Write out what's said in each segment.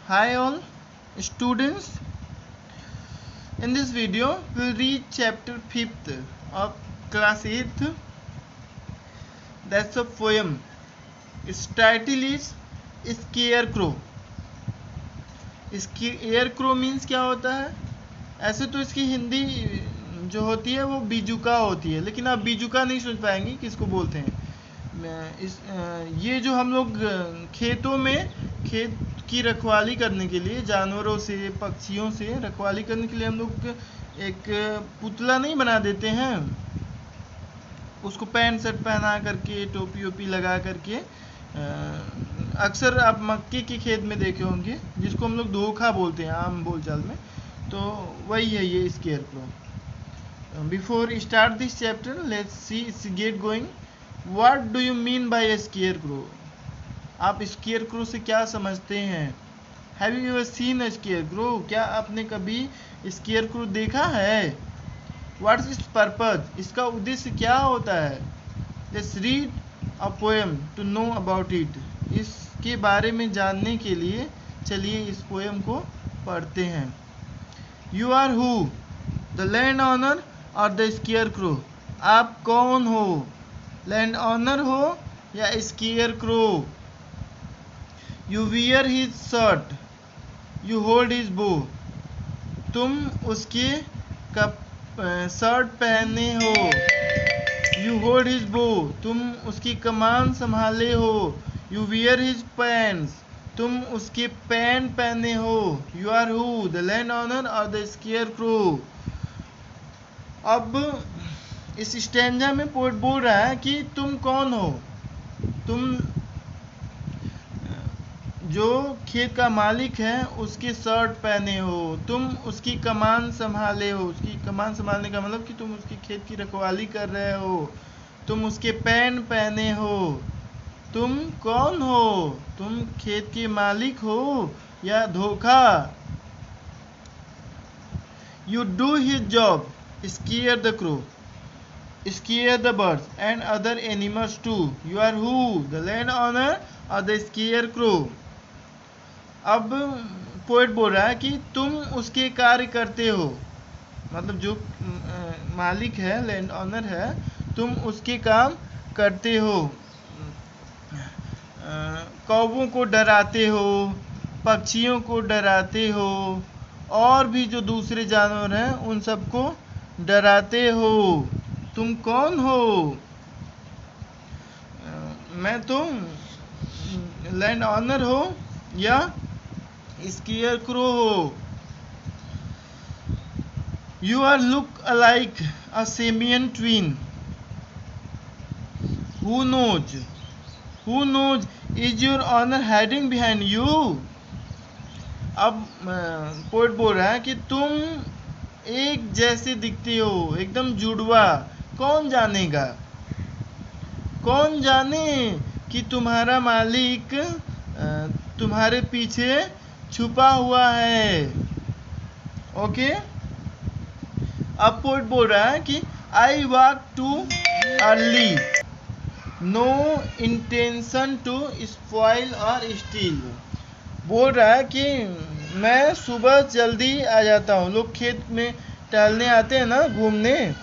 Hi all students. In this video, we'll read chapter 5th of class 8th. That's a poem. Its title is Scarecrow. Scarecrow means क्या होता है? ऐसे तो इसकी हिंदी जो होती है वो बीजुका होती है, लेकिन आप बीजुका नहीं सुन पाएंगे किसको बोलते हैं। ये जो हम लोग खेतों में खेत की रखवाली करने के लिए, जानवरों से पक्षियों से रखवाली करने के लिए हम लोग एक पुतला नहीं बना देते हैं, उसको पैंट शर्ट पहना करके टोपी वोपी लगा करके। अक्सर आप मक्के के खेत में देखे होंगे, जिसको हम लोग धोखा बोलते हैं आम बोलचाल में, तो वही है ये scarecrow. Before start this chapter, let's see get going. What do you mean by scarecrow? आप स्केयरक्रो से क्या समझते हैं? Have you ever seen a scarecrow? क्या आपने कभी स्केयरक्रो देखा है? What is its purpose? इसका उद्देश्य क्या होता है? Let's read a poem to know about it. इसके बारे में जानने के लिए चलिए इस पोएम को पढ़ते हैं। You are who? The land owner और द स्केयरक्रो? आप कौन हो? लैंड ऑनर हो या scarecrow? You wear his shirt, you hold his bow? तुम उसके शर्ट पहने हो। यू होल्ड हिज बो, तुम उसकी कमान संभाले हो। यू वियर हिज पैंट्स, तुम उसके पैंट पहने हो। You are who? The land owner और द स्केयरक्रो? अब इस स्टैंजा में पोएट बोल रहा है कि तुम कौन हो। तुम जो खेत का मालिक है उसके शर्ट पहने हो, तुम उसकी कमान संभाले हो। उसकी कमान संभालने का मतलब कि तुम उसकी खेत की रखवाली कर रहे हो। तुम उसके पैंट पहने हो। तुम कौन हो? तुम खेत के मालिक हो या धोखा? You do his job, square the crow, scare the birds and other animals too. You are who? The landowner or the scarecrow? अब पोएट बोल रहा है कि तुम उसके कार्य करते हो, मतलब जो मालिक है, लैंड ऑनर है, तुम उसके काम करते हो। कौवों को डराते हो, पक्षियों को डराते हो, और भी जो दूसरे जानवर हैं उन सबको डराते हो। तुम कौन हो? मैं तुम लैंड ऑनर हो या स्केयरक्रो हो? You are look alike a simian twin. Who knows is your honour hiding behind you? अब पोएट बोल रहा है कि तुम एक जैसे दिखते हो, एकदम जुड़वा। कौन जानेगा? कौन जाने कि तुम्हारा मालिक तुम्हारे पीछे छुपा हुआ है। ओके। अब पोएट बोल रहा है कि I walk too early, no intention to spoil और स्टील। बोल रहा है कि मैं सुबह जल्दी आ जाता हूँ। लोग खेत में टहलने आते हैं ना, घूमने,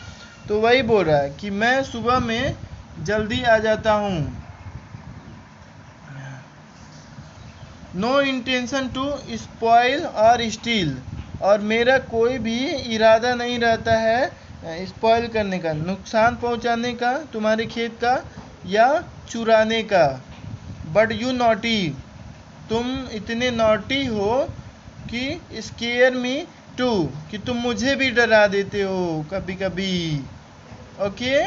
तो वही बोल रहा है कि मैं सुबह में जल्दी आ जाता हूँ। नो इंटेंशन टू स्पॉइल और स्टील, और मेरा कोई भी इरादा नहीं रहता है स्पॉइल करने का, नुकसान पहुंचाने का तुम्हारे खेत का या चुराने का। बट यू नॉटी, तुम इतने नॉटी हो कि स्केयर मी टू, कि तुम मुझे भी डरा देते हो कभी कभी। Okay.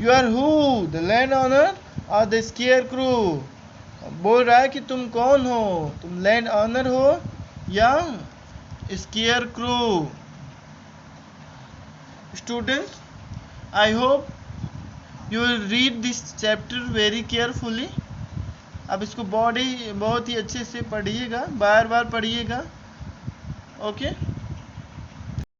You are who? The land owner और द स्केयरक्रो? बोल रहा है कि तुम कौन हो? तुम लैंड ऑनर हो या scarecrow? Students, I hope you will read this chapter very carefully. अब इसको बहुत ही अच्छे से पढ़िएगा, बार बार पढ़िएगा। ओके।